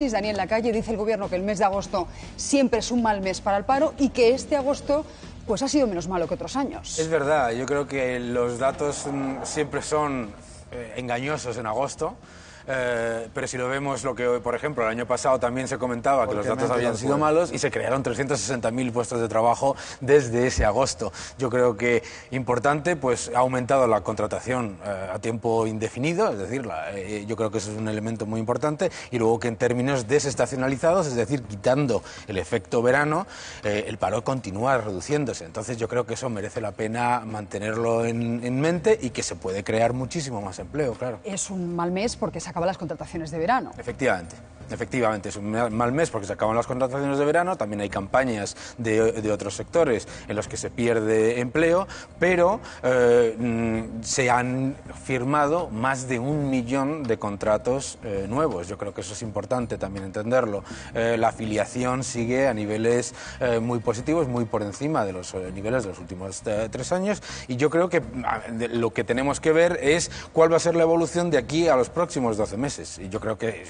Daniel Lacalle, dice el gobierno que el mes de agosto siempre es un mal mes para el paro y que este agosto pues ha sido menos malo que otros años. Es verdad, yo creo que los datos siempre son engañosos en agosto. Pero si lo vemos, lo que por ejemplo el año pasado también se comentaba que los datos habían sido malos y se crearon 360.000 puestos de trabajo desde ese agosto. Yo creo que importante, pues ha aumentado la contratación a tiempo indefinido, es decir, yo creo que eso es un elemento muy importante, y luego que en términos desestacionalizados, es decir, quitando el efecto verano, el paro continúa reduciéndose. Entonces yo creo que eso merece la pena mantenerlo en mente y que se puede crear muchísimo más empleo, claro. Es un mal mes porque se acaban las contrataciones de verano. Efectivamente, es un mal mes porque se acaban las contrataciones de verano, también hay campañas de otros sectores en los que se pierde empleo, pero se han firmado más de 1 millón de contratos nuevos. Yo creo que eso es importante también entenderlo. La afiliación sigue a niveles muy positivos, muy por encima de los niveles de los últimos 3 años, y yo creo que lo que tenemos que ver es cuál va a ser la evolución de aquí a los próximos 12 meses. Y yo creo que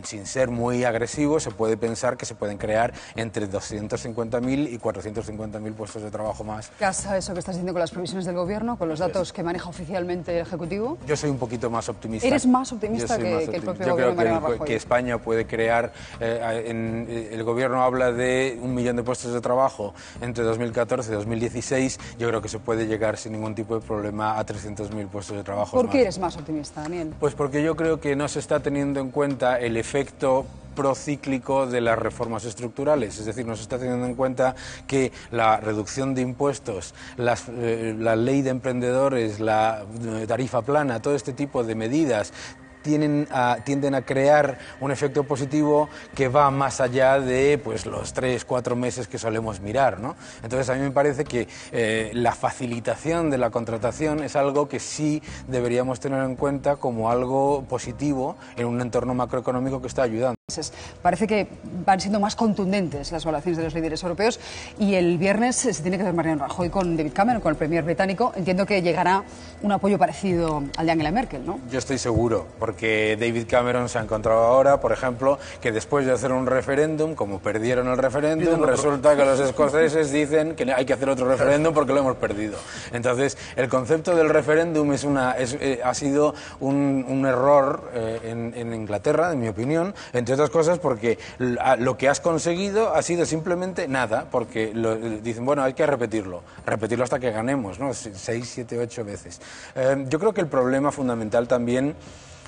sin ser muy agresivo se puede pensar que se pueden crear entre 250.000 y 450.000 puestos de trabajo más. ¿Casa eso que estás diciendo con las previsiones del gobierno, con los datos que maneja oficialmente el Ejecutivo? Yo soy un poquito más optimista. ¿Eres más optimista que el propio gobierno de Mariano Rajoy? Yo creo que España puede crear, el gobierno habla de 1 millón de puestos de trabajo entre 2014 y 2016, yo creo que se puede llegar sin ningún tipo de problema a 300.000 puestos de trabajo. ¿Por qué eres más optimista, Daniel? Pues porque yo creo que no se está teniendo en cuenta el efecto procíclico de las reformas estructurales, es decir, no se está teniendo en cuenta que la reducción de impuestos, la ley de emprendedores, la tarifa plana, todo este tipo de medidas tienden a crear un efecto positivo que va más allá de pues los 3-4 meses que solemos mirar, ¿no? Entonces a mí me parece que la facilitación de la contratación es algo que sí deberíamos tener en cuenta como algo positivo en un entorno macroeconómico que está ayudando. Parece que van siendo más contundentes las valoraciones de los líderes europeos, y el viernes se tiene que ver Mariano Rajoy con David Cameron, con el premier británico. Entiendo que llegará un apoyo parecido al de Angela Merkel, ¿no? Yo estoy seguro, porque David Cameron se ha encontrado ahora, por ejemplo, que después de hacer un referéndum, como perdieron el referéndum, resulta que los escoceses dicen que hay que hacer otro referéndum porque lo hemos perdido. Entonces, el concepto del referéndum ha sido un error en Inglaterra, en mi opinión, entre otras cosas porque lo que has conseguido ha sido simplemente nada, porque dicen, bueno, hay que repetirlo hasta que ganemos, ¿no? 6, 7, 8 veces. Yo creo que el problema fundamental también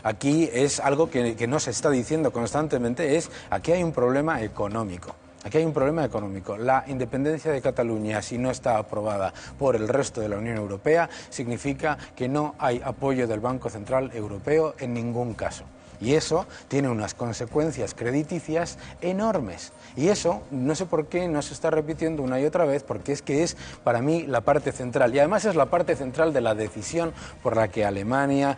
aquí es algo que no se está diciendo constantemente, aquí hay un problema económico. Aquí hay un problema económico. La independencia de Cataluña, si no está aprobada por el resto de la Unión Europea, significa que no hay apoyo del Banco Central Europeo en ningún caso. Y eso tiene unas consecuencias crediticias enormes. Y eso, no sé por qué, no se está repitiendo una y otra vez, porque es para mí la parte central. Y además es la parte central de la decisión por la que Alemania,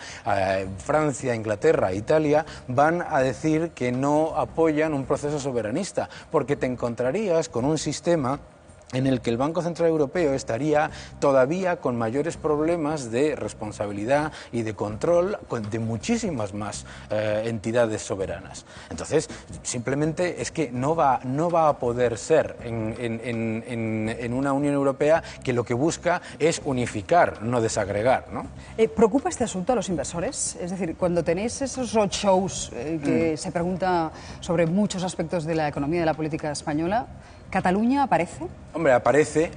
Francia, Inglaterra, Italia van a decir que no apoyan un proceso soberanista, porque te encontrarías con un sistema en el que el Banco Central Europeo estaría todavía con mayores problemas de responsabilidad y de control de muchísimas más entidades soberanas. Entonces, simplemente es que no va a poder ser en una Unión Europea que lo que busca es unificar, no desagregar, ¿no? ¿Preocupa este asunto a los inversores? Es decir, cuando tenéis esos roadshows que se pregunta sobre muchos aspectos de la economía y de la política española, ¿Cataluña aparece? Hombre, aparece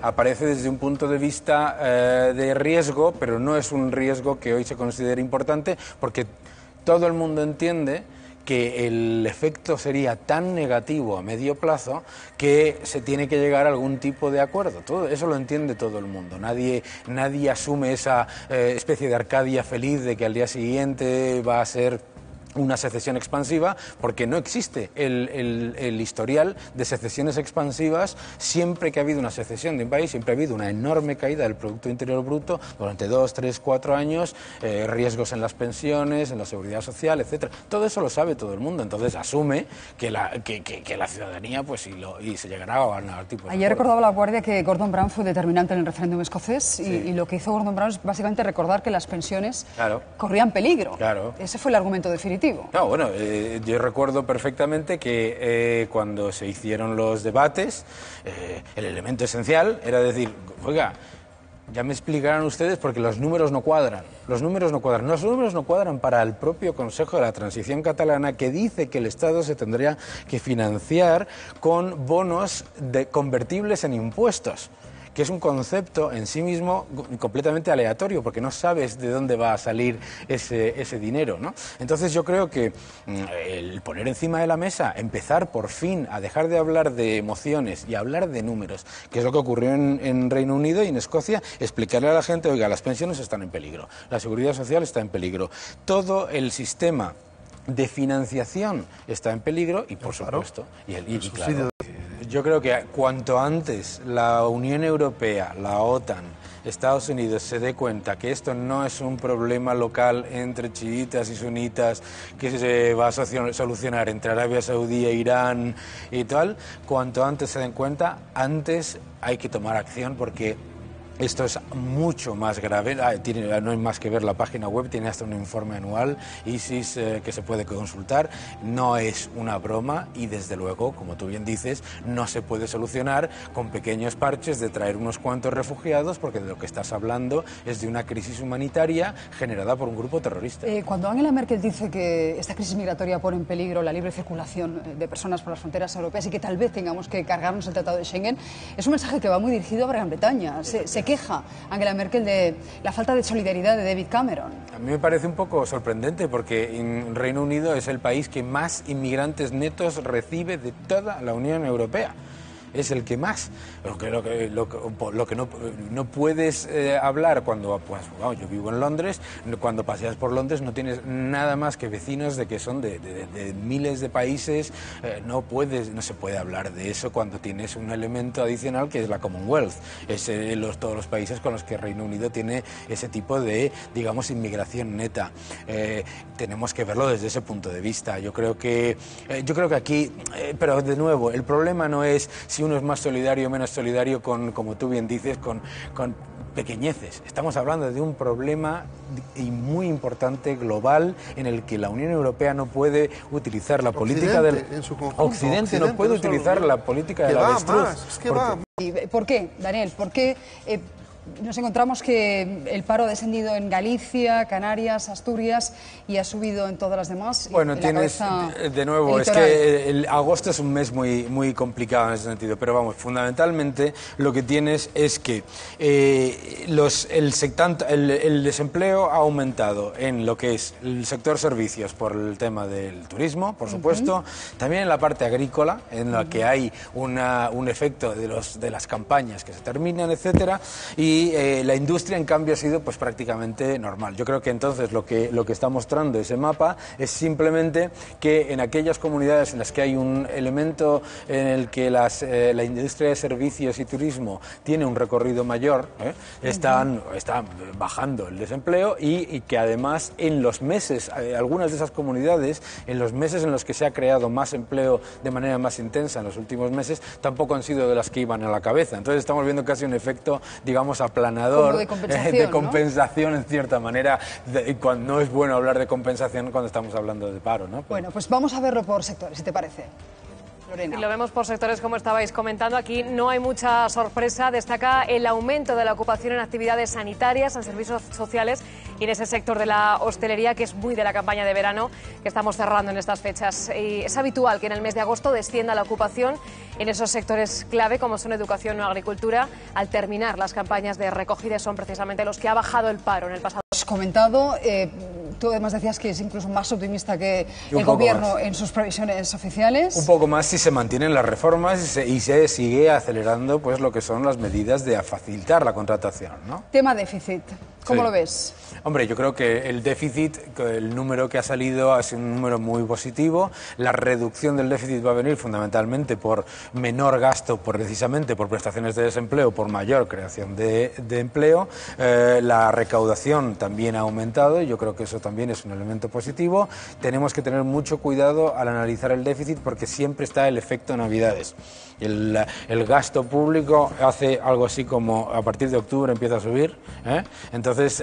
desde un punto de vista de riesgo, pero no es un riesgo que hoy se considere importante, porque todo el mundo entiende que el efecto sería tan negativo a medio plazo que se tiene que llegar a algún tipo de acuerdo. Todo eso lo entiende todo el mundo. Nadie asume esa especie de Arcadia feliz de que al día siguiente va a ser una secesión expansiva, porque no existe el historial de secesiones expansivas. Siempre que ha habido una secesión de un país, siempre ha habido una enorme caída del Producto Interior Bruto durante 2, 3, 4 años, riesgos en las pensiones, en la seguridad social, etcétera. Todo eso lo sabe todo el mundo, entonces asume que la ciudadanía pues y se llegará a ganar tipos. Ayer recordaba La Guardia que Gordon Brown fue determinante en el referéndum escocés, y lo que hizo Gordon Brown es básicamente recordar que las pensiones corrían peligro. Claro. Ese fue el argumento definitivo. definitivo. No, bueno, yo recuerdo perfectamente que cuando se hicieron los debates, el elemento esencial era decir, oiga, ya me explicarán ustedes porque los números no cuadran. Los números no cuadran. Los números no cuadran para el propio Consejo de la Transición Catalana, que dice que el Estado se tendría que financiar con bonos convertibles en impuestos, que es un concepto en sí mismo completamente aleatorio, porque no sabes de dónde va a salir ese dinero, ¿no? Entonces yo creo que el poner encima de la mesa, empezar por fin a dejar de hablar de emociones y hablar de números, que es lo que ocurrió en Reino Unido y en Escocia, explicarle a la gente, oiga, las pensiones están en peligro, la seguridad social está en peligro, todo el sistema de financiación está en peligro y, por supuesto, claro, yo creo que cuanto antes la Unión Europea, la OTAN, Estados Unidos se dé cuenta que esto no es un problema local entre chiitas y sunitas que se va a solucionar entre Arabia Saudí e Irán y tal, cuanto antes se den cuenta, antes hay que tomar acción, porque esto es mucho más grave. No hay más que ver la página web, tiene hasta un informe anual, ISIS, que se puede consultar. No es una broma y, desde luego, como tú bien dices, no se puede solucionar con pequeños parches de traer unos cuantos refugiados, porque de lo que estás hablando es de una crisis humanitaria generada por un grupo terrorista. Cuando Angela Merkel dice que esta crisis migratoria pone en peligro la libre circulación de personas por las fronteras europeas y que tal vez tengamos que cargarnos el Tratado de Schengen, es un mensaje que va muy dirigido a Gran Bretaña. Se queja Angela Merkel de la falta de solidaridad de David Cameron. A mí me parece un poco sorprendente, porque en Reino Unido es el país que más inmigrantes netos recibe de toda la Unión Europea. Es el que más. Lo que no puedes hablar cuando, pues, wow, yo vivo en Londres, cuando paseas por Londres no tienes nada más que vecinos de que son de miles de países. No se puede hablar de eso cuando tienes un elemento adicional que es la Commonwealth. Es todos los países con los que Reino Unido tiene ese tipo de, digamos, inmigración neta. Tenemos que verlo desde ese punto de vista. Yo creo que aquí, pero de nuevo, el problema no es si uno es más solidario o menos solidario con, como tú bien dices, con pequeñeces. Estamos hablando de un problema muy importante, global, en el que la Unión Europea no puede utilizar la política del Occidente, no puede utilizar la política de la avestruz. ¿Por qué, Daniel? ¿Por qué nos encontramos que el paro ha descendido en Galicia, Canarias, Asturias y ha subido en todas las demás? Bueno, tienes, de nuevo, electoral. Es que el agosto es un mes muy complicado en ese sentido, pero vamos, fundamentalmente lo que tienes es que el desempleo ha aumentado en lo que es el sector servicios por el tema del turismo, por supuesto, también en la parte agrícola, en la que hay un efecto de las campañas que se terminan, etcétera, y la industria, en cambio, ha sido pues prácticamente normal. Yo creo que entonces lo que está mostrando ese mapa es simplemente que en aquellas comunidades en las que hay un elemento en el que la industria de servicios y turismo tiene un recorrido mayor, están bajando el desempleo, y que además en los meses, algunas de esas comunidades, en los meses en los que se ha creado más empleo de manera más intensa en los últimos meses, tampoco han sido de las que iban a la cabeza. Entonces estamos viendo casi un efecto, digamos, aplanador, de compensación, ¿no? En cierta manera. Cuando no es bueno hablar de compensación cuando estamos hablando de paro, ¿no? Bueno, pues vamos a verlo por sectores, si te parece. Y lo vemos por sectores, como estabais comentando. Aquí no hay mucha sorpresa. Destaca el aumento de la ocupación en actividades sanitarias, en servicios sociales y en ese sector de la hostelería, que es muy de la campaña de verano que estamos cerrando en estas fechas. Y es habitual que en el mes de agosto descienda la ocupación en esos sectores clave, como son educación o agricultura. Al terminar las campañas de recogida, son precisamente los que ha bajado el paro en el pasado. Has comentado, tú además decías que es incluso más optimista que el gobierno en sus previsiones oficiales. Un poco más si se mantienen las reformas y se sigue acelerando pues lo que son las medidas de facilitar la contratación, ¿no? Tema déficit, ¿cómo lo ves? Hombre, yo creo que el déficit, el número que ha salido ha sido un número muy positivo. La reducción del déficit va a venir fundamentalmente por menor gasto, precisamente por prestaciones de desempleo, por mayor creación de empleo. La recaudación también ha aumentado y yo creo que eso también es un elemento positivo. Tenemos que tener mucho cuidado al analizar el déficit, porque siempre está el efecto Navidades. El gasto público hace algo así como a partir de octubre empieza a subir, Entonces Entonces,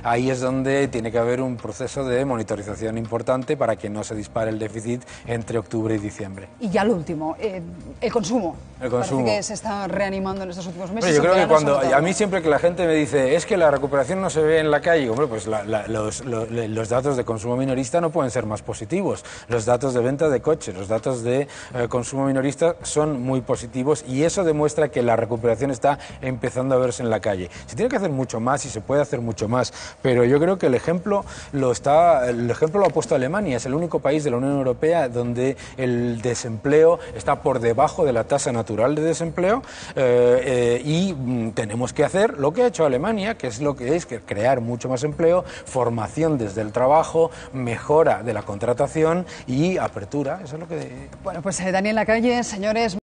ahí es donde tiene que haber un proceso de monitorización importante para que no se dispare el déficit entre octubre y diciembre. Y ya lo último, el consumo. El consumo. Parece que se está reanimando en estos últimos meses. Yo creo que a mí siempre que la gente me dice es que la recuperación no se ve en la calle, hombre, pues los datos de consumo minorista no pueden ser más positivos. Los datos de venta de coches, los datos de consumo minorista son muy positivos y eso demuestra que la recuperación está empezando a verse en la calle. Se tiene que hacer mucho más y se puede hacer mucho más, pero yo creo que el ejemplo lo ha puesto Alemania. Es el único país de la Unión Europea donde el desempleo está por debajo de la tasa natural de desempleo y tenemos que hacer lo que ha hecho Alemania, que es que crear mucho más empleo, formación desde el trabajo, mejora de la contratación y apertura. Eso es lo que... Bueno, pues Daniel Lacalle, señores...